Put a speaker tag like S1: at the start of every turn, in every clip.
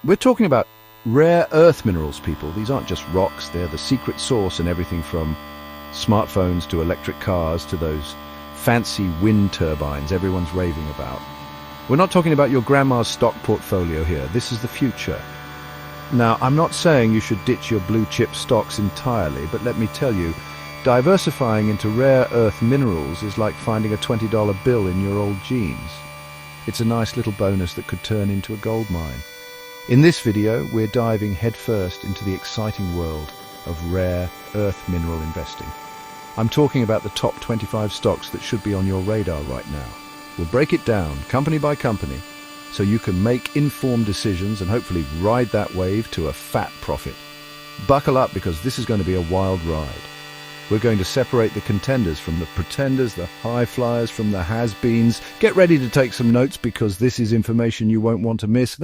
S1: We're talking about rare earth minerals, people. These aren't just rocks, they're the secret sauce in everything from smartphones to electric cars to those fancy wind turbines everyone's raving about. We're not talking about your grandma's stock portfolio here. This is the future. Now, I'm not saying you should ditch your blue chip stocks entirely, but let me tell you, diversifying into rare earth minerals is like finding a $20 bill in your old jeans. It's a nice little bonus that could turn into a gold mine. In this video, we're diving headfirst into the exciting world of rare earth mineral investing. I'm talking about the top 25 stocks that should be on your radar right now. We'll break it down, company by company, so you can make informed decisions and hopefully ride that wave to a fat profit. Buckle up because this is going to be a wild ride. We're going to separate the contenders from the pretenders, the high flyers from the has-beens. Get ready to take some notes because this is information you won't want to miss.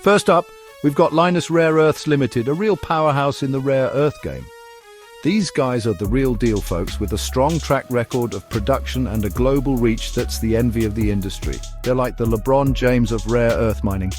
S1: First up, we've got Lynas Rare Earths Limited, a real powerhouse in the rare earth game. These guys are the real deal, folks, with a strong track record of production and a global reach that's the envy of the industry. They're like the LeBron James of rare earth mining.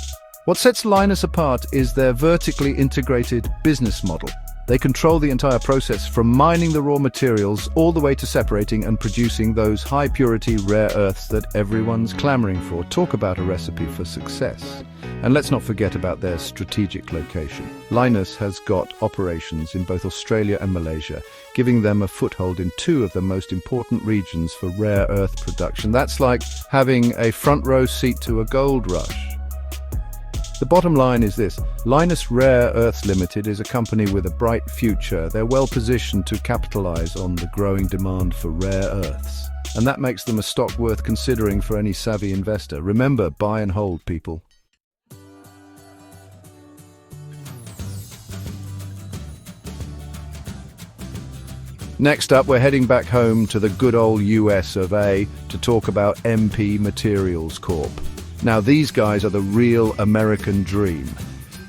S1: What sets Lynas apart is their vertically integrated business model. They control the entire process from mining the raw materials all the way to separating and producing those high-purity rare earths that everyone's clamoring for. Talk about a recipe for success. And let's not forget about their strategic location. Lynas has got operations in both Australia and Malaysia, giving them a foothold in two of the most important regions for rare earth production. That's like having a front row seat to a gold rush. The bottom line is this: Lynas Rare Earths Limited is a company with a bright future. They're well positioned to capitalize on the growing demand for rare earths. And that makes them a stock worth considering for any savvy investor. Remember, buy and hold, people. Next up, we're heading back home to the good old US of A to talk about MP Materials Corp. Now, these guys are the real American dream.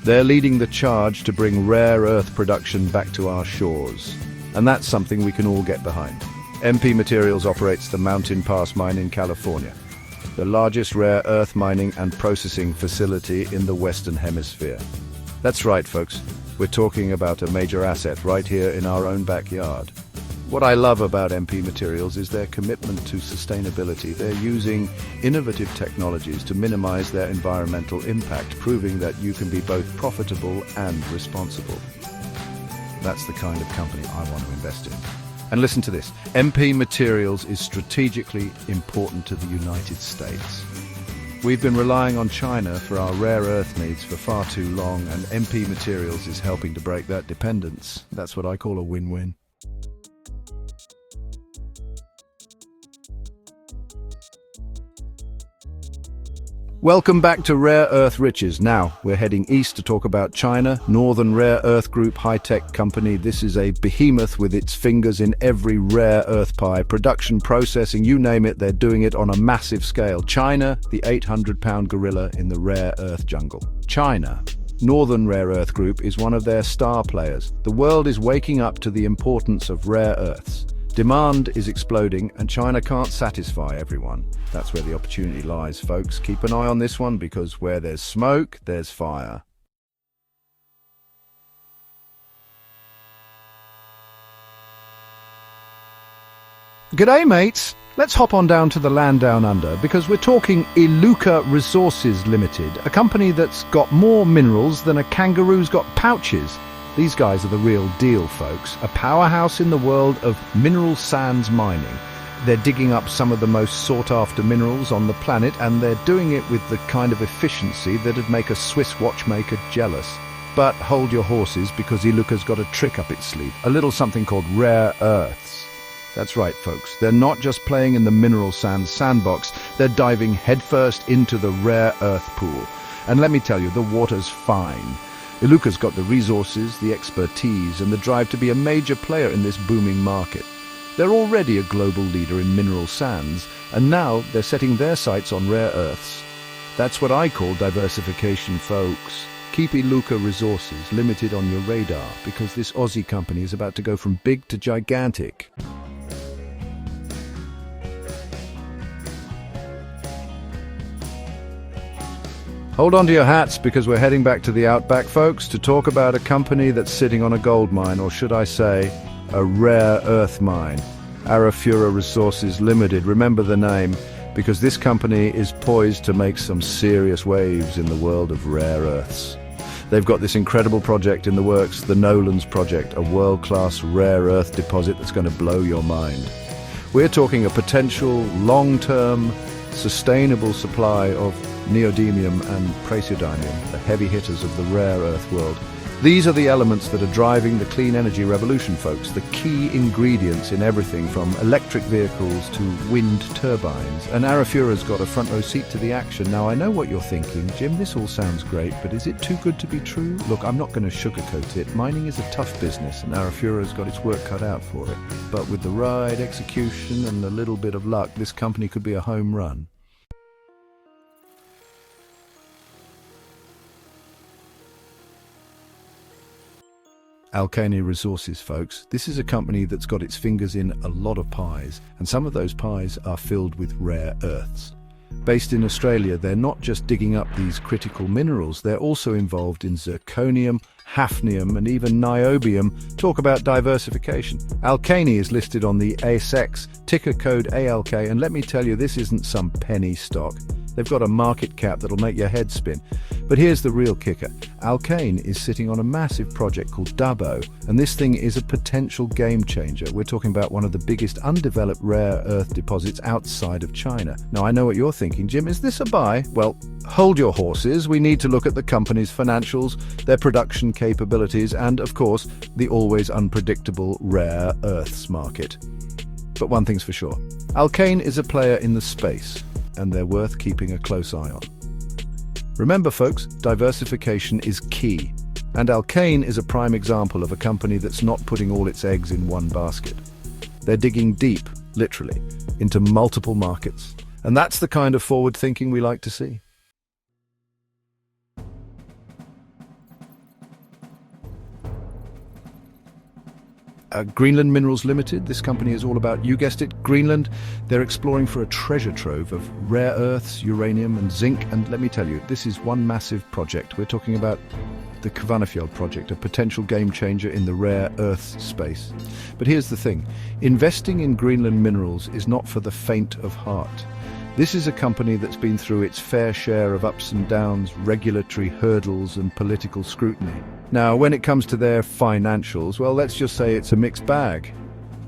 S1: They're leading the charge to bring rare earth production back to our shores. And that's something we can all get behind. MP Materials operates the Mountain Pass mine in California, the largest rare earth mining and processing facility in the Western Hemisphere. That's right, folks. We're talking about a major asset right here in our own backyard. What I love about MP Materials is their commitment to sustainability. They're using innovative technologies to minimize their environmental impact, proving that you can be both profitable and responsible. That's the kind of company I want to invest in. And listen to this: MP Materials is strategically important to the United States. We've been relying on China for our rare earth needs for far too long, and MP Materials is helping to break that dependence. That's what I call a win-win. Welcome back to Rare Earth Riches. Now, we're heading east to talk about China, Northern Rare Earth Group high-tech company. This is a behemoth with its fingers in every rare earth pie. Production, processing, you name it, they're doing it on a massive scale. China, the 800-pound gorilla in the rare earth jungle. China. Northern Rare Earth Group is one of their star players. The world is waking up to the importance of rare earths. Demand is exploding, and China can't satisfy everyone. That's where the opportunity lies, folks. Keep an eye on this one, because where there's smoke, there's fire. G'day, mates. Let's hop on down to the land down under, because we're talking Iluka Resources Limited, a company that's got more minerals than a kangaroo's got pouches. These guys are the real deal, folks. A powerhouse in the world of mineral sands mining. They're digging up some of the most sought-after minerals on the planet, and they're doing it with the kind of efficiency that'd make a Swiss watchmaker jealous. But hold your horses, because Iluka's got a trick up its sleeve, a little something called rare earths. That's right, folks. They're not just playing in the mineral sands sandbox, they're diving headfirst into the rare earth pool. And let me tell you, the water's fine. Iluka's got the resources, the expertise, and the drive to be a major player in this booming market. They're already a global leader in mineral sands, and now they're setting their sights on rare earths. That's what I call diversification, folks. Keep Iluka Resources Limited on your radar, because this Aussie company is about to go from big to gigantic. Hold on to your hats because we're heading back to the Outback, folks, to talk about a company that's sitting on a gold mine, or should I say, a rare earth mine. Arafura Resources Limited, remember the name, because this company is poised to make some serious waves in the world of rare earths. They've got this incredible project in the works, the Nolans Project, a world-class rare earth deposit that's going to blow your mind. We're talking a potential, long-term, sustainable supply of neodymium and praseodymium, the heavy hitters of the rare earth world. These are the elements that are driving the clean energy revolution, folks, the key ingredients in everything from electric vehicles to wind turbines. And Arafura's got a front row seat to the action. Now, I know what you're thinking, Jim, this all sounds great, but is it too good to be true? Look, I'm not going to sugarcoat it. Mining is a tough business, and Arafura's got its work cut out for it. But with the right execution and a little bit of luck, this company could be a home run. Alkane Resources, folks. This is a company that's got its fingers in a lot of pies, and some of those pies are filled with rare earths. Based in Australia, they're not just digging up these critical minerals, they're also involved in zirconium, hafnium, and even niobium. Talk about diversification. Alkane is listed on the ASX, ticker code ALK, and let me tell you, this isn't some penny stock. They've got a market cap that'll make your head spin. But here's the real kicker. Alkane is sitting on a massive project called Dubbo, and this thing is a potential game changer. We're talking about one of the biggest undeveloped rare earth deposits outside of China. Now, I know what you're thinking, Jim. Is this a buy? Well, hold your horses. We need to look at the company's financials, their production capabilities, and, of course, the always unpredictable rare earths market. But one thing's for sure. Alkane is a player in the space, and they're worth keeping a close eye on. Remember, folks, diversification is key, and Alkane is a prime example of a company that's not putting all its eggs in one basket. They're digging deep, literally, into multiple markets, and that's the kind of forward thinking we like to see. Greenland Minerals Limited, this company is all about, you guessed it, Greenland. They're exploring for a treasure trove of rare earths, uranium and zinc, and let me tell you, this is one massive project. We're talking about the Kvanefjeld project, a potential game changer in the rare earths space. But here's the thing, investing in Greenland Minerals is not for the faint of heart. This is a company that's been through its fair share of ups and downs, regulatory hurdles and political scrutiny. Now, when it comes to their financials, well, let's just say it's a mixed bag.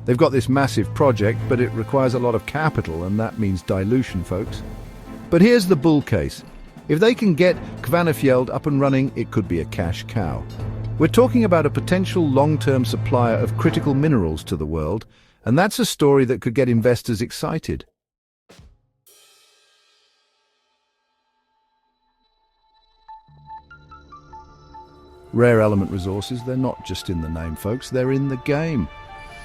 S1: They've got this massive project, but it requires a lot of capital, and that means dilution, folks. But here's the bull case. If they can get Kvanefjeld up and running, it could be a cash cow. We're talking about a potential long-term supplier of critical minerals to the world, and that's a story that could get investors excited. Rare Element Resources, they're not just in the name, folks, they're in the game.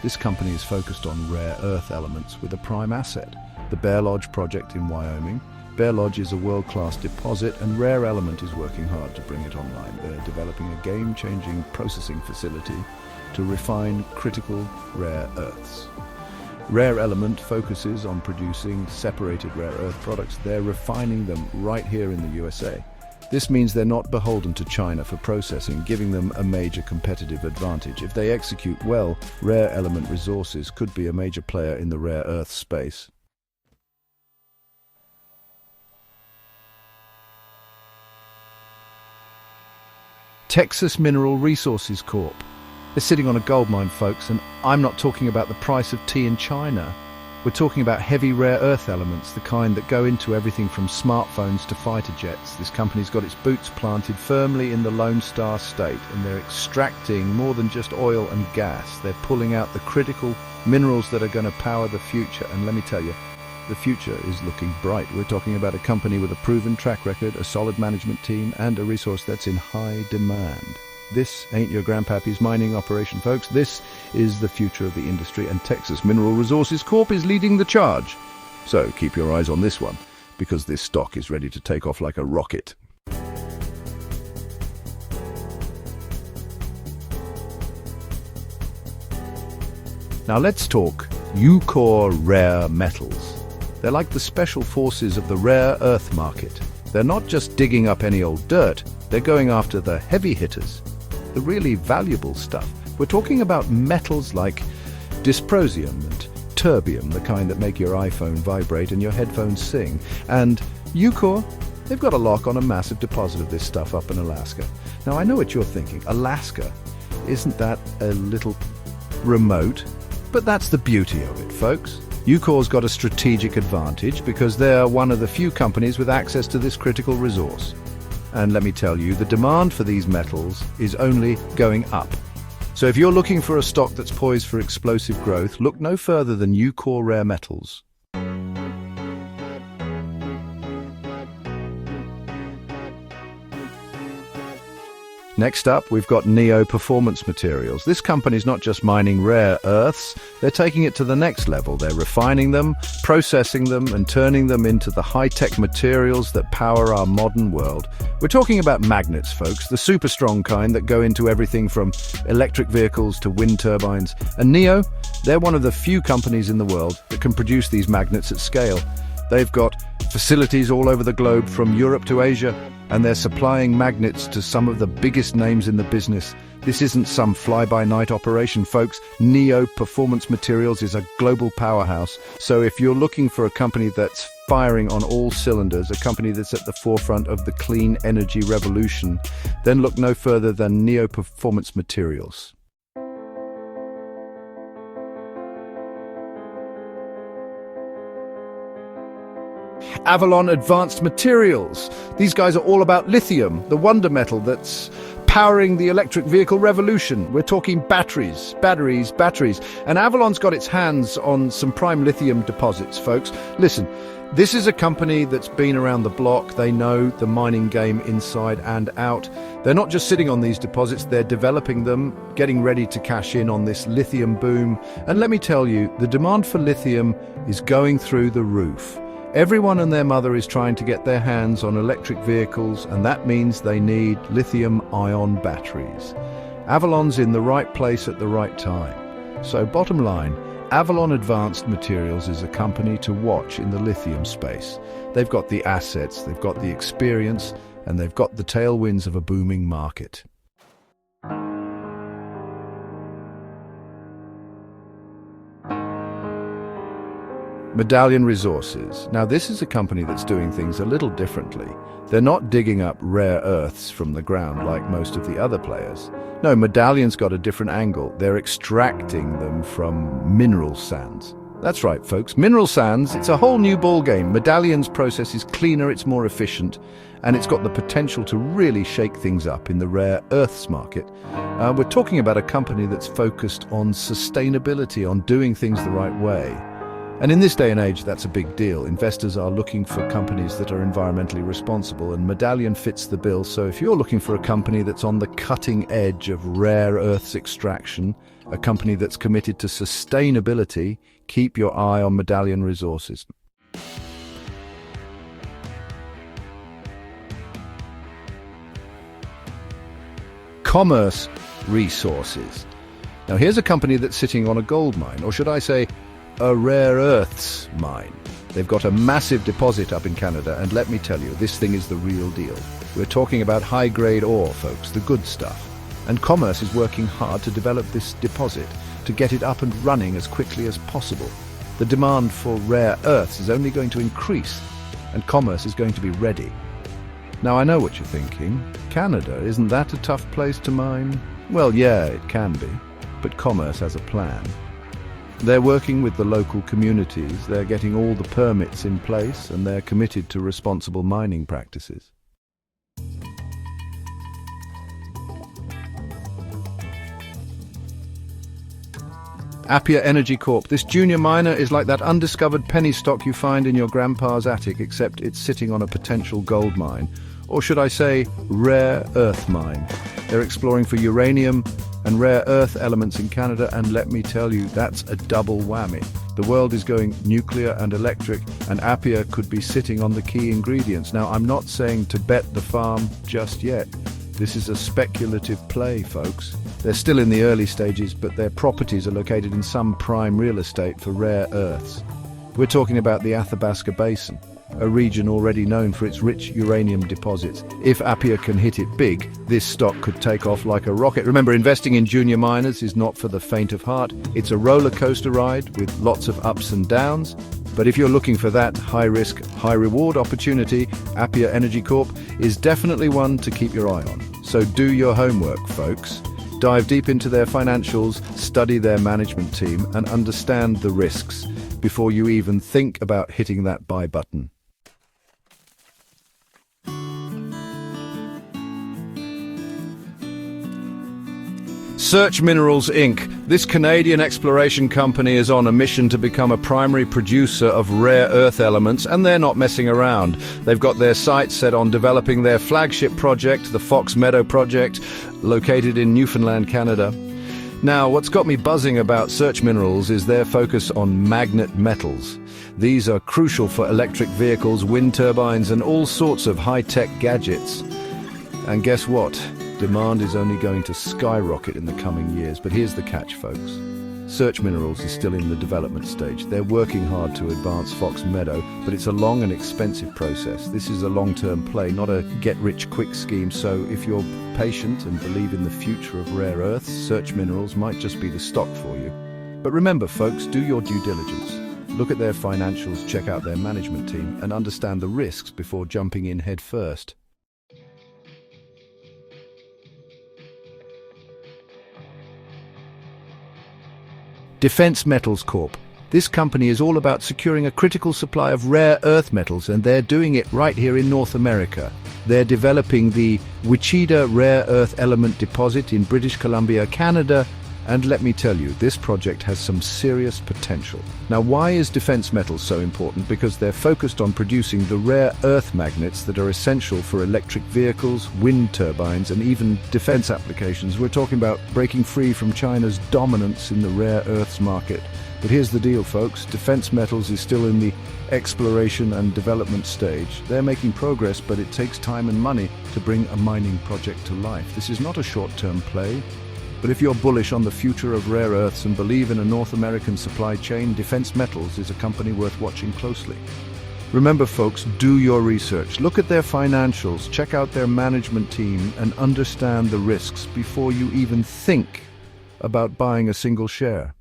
S1: This company is focused on rare earth elements with a prime asset, the Bear Lodge project in Wyoming. Bear Lodge is a world-class deposit, and Rare Element is working hard to bring it online. They're developing a game-changing processing facility to refine critical rare earths. Rare Element focuses on producing separated rare earth products. They're refining them right here in the USA. This means they're not beholden to China for processing, giving them a major competitive advantage. If they execute well, Rare Element Resources could be a major player in the rare earth space. Texas Mineral Resources Corp. They're sitting on a gold mine, folks, and I'm not talking about the price of tea in China. We're talking about heavy rare earth elements, the kind that go into everything from smartphones to fighter jets. This company's got its boots planted firmly in the Lone Star State, and they're extracting more than just oil and gas. They're pulling out the critical minerals that are going to power the future. And let me tell you, the future is looking bright. We're talking about a company with a proven track record, a solid management team, and a resource that's in high demand. This ain't your grandpappy's mining operation, folks. This is the future of the industry, and Texas Mineral Resources Corp is leading the charge. So keep your eyes on this one, because this stock is ready to take off like a rocket. Now let's talk Ucore Rare Metals. They're like the special forces of the rare earth market. They're not just digging up any old dirt, they're going after the heavy hitters, the really valuable stuff. We're talking about metals like dysprosium and terbium, the kind that make your iPhone vibrate and your headphones sing. And Ucore, they've got a lock on a massive deposit of this stuff up in Alaska. Now, I know what you're thinking. Alaska, isn't that a little remote? But that's the beauty of it, folks. Ucore's got a strategic advantage because they're one of the few companies with access to this critical resource. And let me tell you, the demand for these metals is only going up. So if you're looking for a stock that's poised for explosive growth, look no further than Ucore Rare Metals. Next up, we've got Neo Performance Materials. This company's not just mining rare earths, they're taking it to the next level. They're refining them, processing them, and turning them into the high-tech materials that power our modern world. We're talking about magnets, folks, the super strong kind that go into everything from electric vehicles to wind turbines. And Neo, they're one of the few companies in the world that can produce these magnets at scale. They've got facilities all over the globe, from Europe to Asia, and they're supplying magnets to some of the biggest names in the business. This isn't some fly-by-night operation, folks. Neo Performance Materials is a global powerhouse. So if you're looking for a company that's firing on all cylinders, a company that's at the forefront of the clean energy revolution, then look no further than Neo Performance Materials. Avalon Advanced Materials. These guys are all about lithium, the wonder metal that's powering the electric vehicle revolution. We're talking batteries. And Avalon's got its hands on some prime lithium deposits, folks. Listen, this is a company that's been around the block. They know the mining game inside and out. They're not just sitting on these deposits, they're developing them, getting ready to cash in on this lithium boom. And let me tell you, the demand for lithium is going through the roof. Everyone and their mother is trying to get their hands on electric vehicles, and that means they need lithium-ion batteries. Avalon's in the right place at the right time. So bottom line, Avalon Advanced Materials is a company to watch in the lithium space. They've got the assets, they've got the experience, and they've got the tailwinds of a booming market. Medallion Resources. Now, this is a company that's doing things a little differently. They're not digging up rare earths from the ground like most of the other players. No, Medallion's got a different angle. They're extracting them from mineral sands. That's right, folks. Mineral sands, it's a whole new ballgame. Medallion's process is cleaner, it's more efficient, and it's got the potential to really shake things up in the rare earths market. We're talking about a company that's focused on sustainability, on doing things the right way. And in this day and age, that's a big deal. Investors are looking for companies that are environmentally responsible, and Medallion fits the bill. So if you're looking for a company that's on the cutting edge of rare earths extraction, a company that's committed to sustainability, keep your eye on Medallion Resources. Commerce Resources. Now here's a company that's sitting on a gold mine, or should I say, a rare earths mine. They've got a massive deposit up in Canada, and let me tell you, this thing is the real deal. We're talking about high-grade ore, folks, the good stuff. And Commerce is working hard to develop this deposit, to get it up and running as quickly as possible. The demand for rare earths is only going to increase, and Commerce is going to be ready. Now, I know what you're thinking. Canada, isn't that a tough place to mine? Well, yeah, it can be, but Commerce has a plan. They're working with the local communities, they're getting all the permits in place, and they're committed to responsible mining practices. Appia Energy Corp. This junior miner is like that undiscovered penny stock you find in your grandpa's attic, except it's sitting on a potential gold mine. Or should I say, rare earth mine. They're exploring for uranium and rare earth elements in Canada, and let me tell you, that's a double whammy. The world is going nuclear and electric, and Appia could be sitting on the key ingredients. Now, I'm not saying to bet the farm just yet. This is a speculative play, folks. They're still in the early stages, but their properties are located in some prime real estate for rare earths. We're talking about the Athabasca Basin. a region already known for its rich uranium deposits. If Appia can hit it big, this stock could take off like a rocket. Remember, investing in junior miners is not for the faint of heart. It's a roller coaster ride with lots of ups and downs. But if you're looking for that high-risk, high-reward opportunity, Appia Energy Corp is definitely one to keep your eye on. So do your homework, folks. Dive deep into their financials, study their management team, and understand the risks before you even think about hitting that buy button. Search Minerals Inc. This Canadian exploration company is on a mission to become a primary producer of rare earth elements, and they're not messing around. They've got their sights set on developing their flagship project, the Fox Meadow project, located in Newfoundland, Canada. Now, what's got me buzzing about Search Minerals is their focus on magnet metals. These are crucial for electric vehicles, wind turbines, and all sorts of high-tech gadgets. And guess what? Demand is only going to skyrocket in the coming years. But here's the catch, folks. Search Minerals is still in the development stage. They're working hard to advance Fox Meadow, but it's a long and expensive process. This is a long-term play, not a get-rich-quick scheme. So if you're patient and believe in the future of rare earths, Search Minerals might just be the stock for you. But remember, folks, do your due diligence. Look at their financials, check out their management team, and understand the risks before jumping in head first. Defense Metals Corp. This company is all about securing a critical supply of rare earth metals, and they're doing it right here in North America. They're developing the Wichita Rare Earth Element Deposit in British Columbia, Canada, and let me tell you, this project has some serious potential. Now, why is Defense Metals so important? Because they're focused on producing the rare earth magnets that are essential for electric vehicles, wind turbines, and even defense applications. We're talking about breaking free from China's dominance in the rare earths market. But here's the deal, folks. Defense Metals is still in the exploration and development stage. They're making progress, but it takes time and money to bring a mining project to life. This is not a short-term play. But if you're bullish on the future of rare earths and believe in a North American supply chain, Defense Metals is a company worth watching closely. Remember, folks, do your research. Look at their financials, check out their management team, and understand the risks before you even think about buying a single share.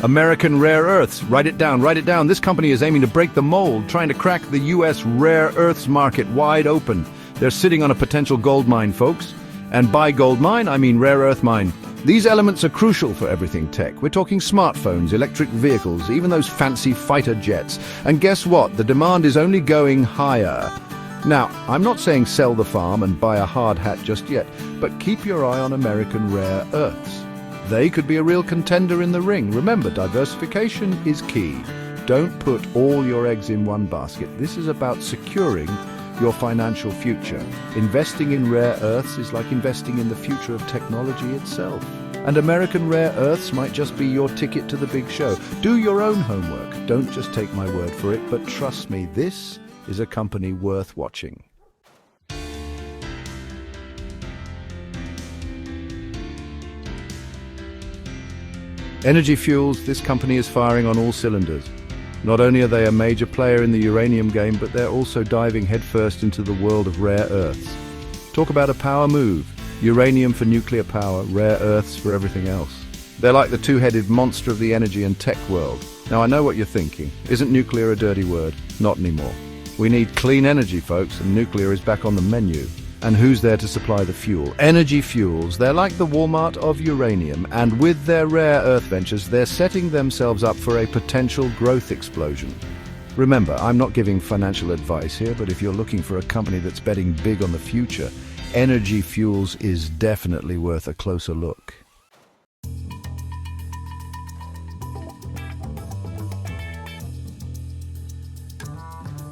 S1: American Rare Earths. Write it down, write it down. This company is aiming to break the mold, trying to crack the U.S. rare earths market wide open. They're sitting on a potential gold mine, folks. And by gold mine, I mean rare earth mine. These elements are crucial for everything tech. We're talking smartphones, electric vehicles, even those fancy fighter jets. And guess what? The demand is only going higher. Now, I'm not saying sell the farm and buy a hard hat just yet, but keep your eye on American Rare Earths. They could be a real contender in the ring. Remember, diversification is key. Don't put all your eggs in one basket. This is about securing your financial future. Investing in rare earths is like investing in the future of technology itself. And American Rare Earths might just be your ticket to the big show. Do your own homework. Don't just take my word for it, but trust me, this is a company worth watching. Energy Fuels, this company is firing on all cylinders. Not only are they a major player in the uranium game, but they're also diving headfirst into the world of rare earths. Talk about a power move. Uranium for nuclear power, rare earths for everything else. They're like the two-headed monster of the energy and tech world. Now, I know what you're thinking. Isn't nuclear a dirty word? Not anymore. We need clean energy, folks, and nuclear is back on the menu. And who's there to supply the fuel? Energy Fuels. They're like the Walmart of uranium, and with their rare earth ventures, they're setting themselves up for a potential growth explosion. Remember, I'm not giving financial advice here, but if you're looking for a company that's betting big on the future, Energy Fuels is definitely worth a closer look.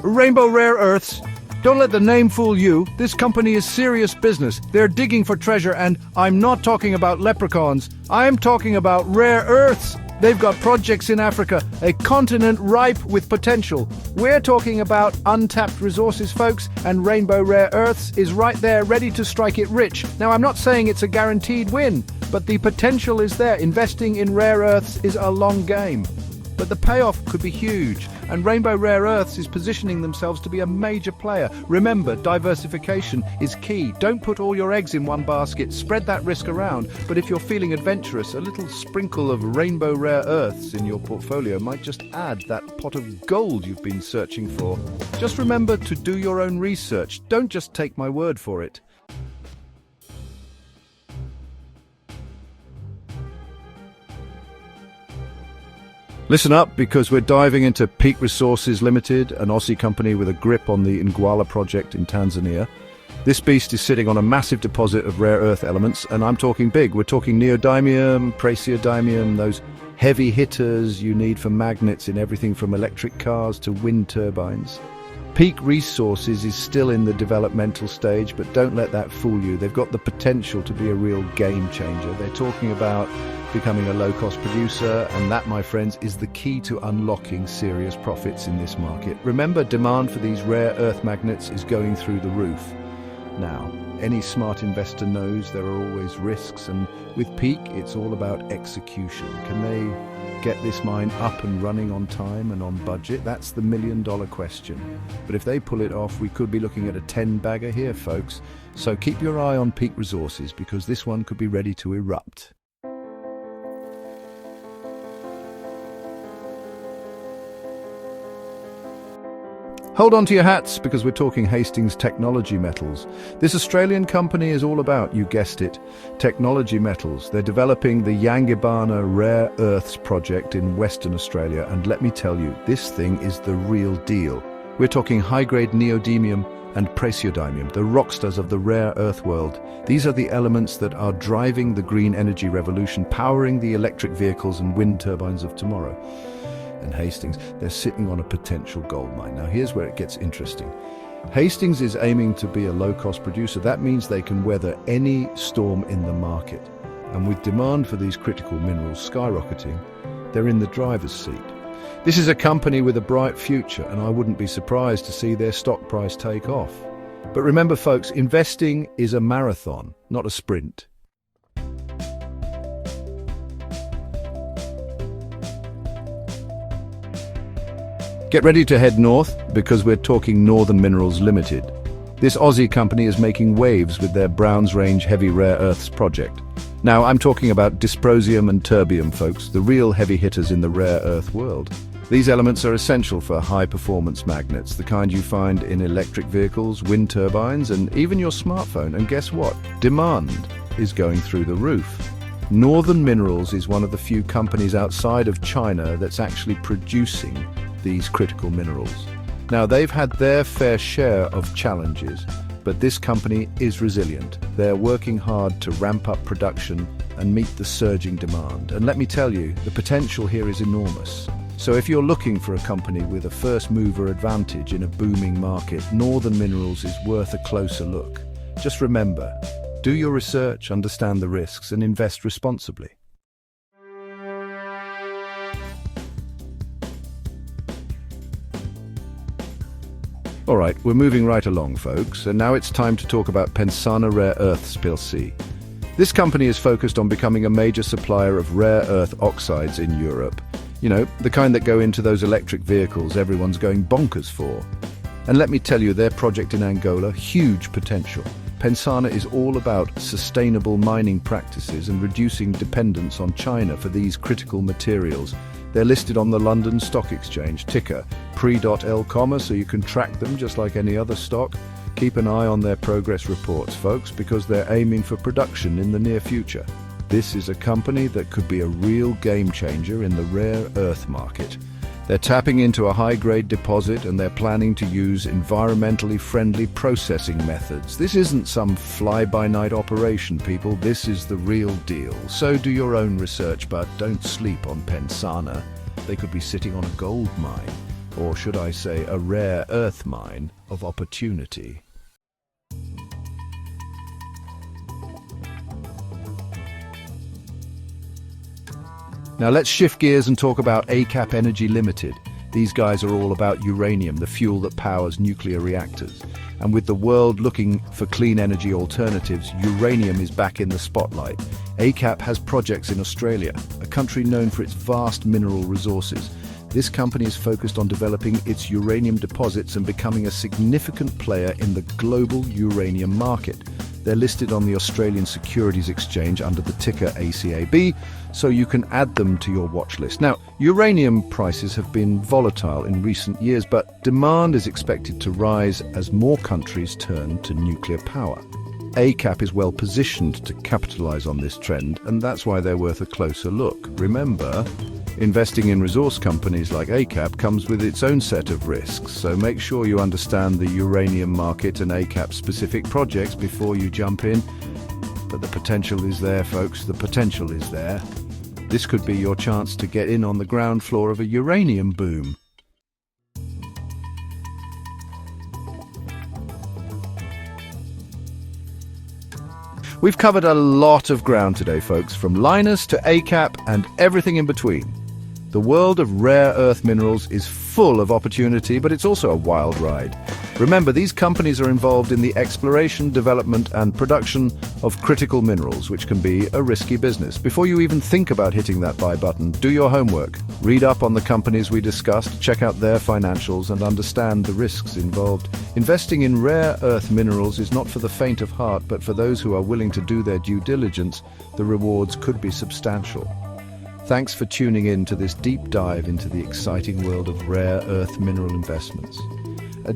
S1: Rainbow Rare Earths. Don't let the name fool you. This company is serious business. They're digging for treasure, and I'm not talking about leprechauns. I'm talking about rare earths. They've got projects in Africa, a continent ripe with potential. We're talking about untapped resources, folks, and Rainbow Rare Earths is right there ready to strike it rich. Now, I'm not saying it's a guaranteed win, But the potential is there. Investing in rare earths is a long game, but the payoff could be huge, and Rainbow Rare Earths is positioning themselves to be a major player. Remember, diversification is key. Don't put all your eggs in one basket. Spread that risk around. But if you're feeling adventurous, a little sprinkle of Rainbow Rare Earths in your portfolio might just add that pot of gold you've been searching for. Just remember to do your own research. Don't just take my word for it. Listen up, because we're diving into Peak Resources Limited, an Aussie company with a grip on the Ngwala project in Tanzania. This beast is sitting on a massive deposit of rare earth elements, and I'm talking big. We're talking neodymium, praseodymium, those heavy hitters you need for magnets in everything from electric cars to wind turbines. Peak Resources is still in the developmental stage, but don't let that fool you. They've got the potential to be a real game changer. They're talking about becoming a low-cost producer, and that, my friends, is the key to unlocking serious profits in this market. Remember, demand for these rare earth magnets is going through the roof. Now, any smart investor knows there are always risks, and with Peak, it's all about execution. Can they get this mine up and running on time and on budget? That's the million-dollar question. But if they pull it off, we could be looking at a 10-bagger here, folks. So keep your eye on Peak Resources, because this one could be ready to erupt. Hold on to your hats, because we're talking Hastings Technology Metals. This Australian company is all about, you guessed it, technology metals. They're developing the Yangibana Rare Earths project in Western Australia, and let me tell you, this thing is the real deal. We're talking high-grade neodymium and praseodymium, the rockstars of the rare earth world. These are the elements that are driving the green energy revolution, powering the electric vehicles and wind turbines of tomorrow. And Hastings, they're sitting on a potential gold mine. Now here's where it gets interesting. Hastings is aiming to be a low-cost producer. That means they can weather any storm in the market. And with demand for these critical minerals skyrocketing, they're in the driver's seat. This is a company with a bright future, and I wouldn't be surprised to see their stock price take off. But remember, folks, investing is a marathon, not a sprint. Get ready to head north, because we're talking Northern Minerals Limited. This Aussie company is making waves with their Browns Range Heavy Rare Earths project. Now, I'm talking about dysprosium and terbium, folks, the real heavy hitters in the rare earth world. These elements are essential for high-performance magnets, the kind you find in electric vehicles, wind turbines, and even your smartphone. And guess what? Demand is going through the roof. Northern Minerals is one of the few companies outside of China that's actually producing these critical minerals. Now, they've had their fair share of challenges, but this company is resilient. They're working hard to ramp up production and meet the surging demand. And let me tell you, the potential here is enormous. So if you're looking for a company with a first-mover advantage in a booming market, Northern Minerals is worth a closer look. Just remember, do your research, understand the risks, and invest responsibly. All right, we're moving right along, folks, and now it's time to talk about Pensana Rare Earths plc. This company is focused on becoming a major supplier of rare earth oxides in Europe. You know, the kind that go into those electric vehicles everyone's going bonkers for. And let me tell you, their project in Angola, huge potential. Pensana is all about sustainable mining practices and reducing dependence on China for these critical materials. They're listed on the London Stock Exchange, ticker pre.L, so you can track them just like any other stock. Keep an eye on their progress reports, folks, because they're aiming for production in the near future. This is a company that could be a real game changer in the rare earth market. They're tapping into a high-grade deposit, and they're planning to use environmentally friendly processing methods. This isn't some fly-by-night operation, people. This is the real deal. So do your own research, but don't sleep on Pensana. They could be sitting on a gold mine, or should I say a rare earth mine of opportunity. Now let's shift gears and talk about ACAP Energy Limited. These guys are all about uranium, the fuel that powers nuclear reactors. And with the world looking for clean energy alternatives, uranium is back in the spotlight. ACAP has projects in Australia, a country known for its vast mineral resources. This company is focused on developing its uranium deposits and becoming a significant player in the global uranium market. They're listed on the Australian Securities Exchange under the ticker ACAB, so you can add them to your watch list. Now, uranium prices have been volatile in recent years, but demand is expected to rise as more countries turn to nuclear power. ACAP is well positioned to capitalize on this trend, and that's why they're worth a closer look. Remember, investing in resource companies like ACAP comes with its own set of risks, so make sure you understand the uranium market and ACAP-specific projects before you jump in. But the potential is there, folks. The potential is there. This could be your chance to get in on the ground floor of a uranium boom. We've covered a lot of ground today, folks, from Linus to ACAP and everything in between. The world of rare earth minerals is full of opportunity, but it's also a wild ride. Remember, these companies are involved in the exploration, development, and production of critical minerals, which can be a risky business. Before you even think about hitting that buy button, do your homework. Read up on the companies we discussed, check out their financials, and understand the risks involved. Investing in rare earth minerals is not for the faint of heart, but for those who are willing to do their due diligence. The rewards could be substantial. Thanks for tuning in to this deep dive into the exciting world of rare earth mineral investments.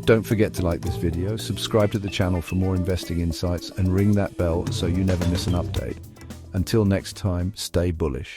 S1: Don't forget to like this video, subscribe to the channel for more investing insights, and ring that bell so you never miss an update. Until next time, stay bullish.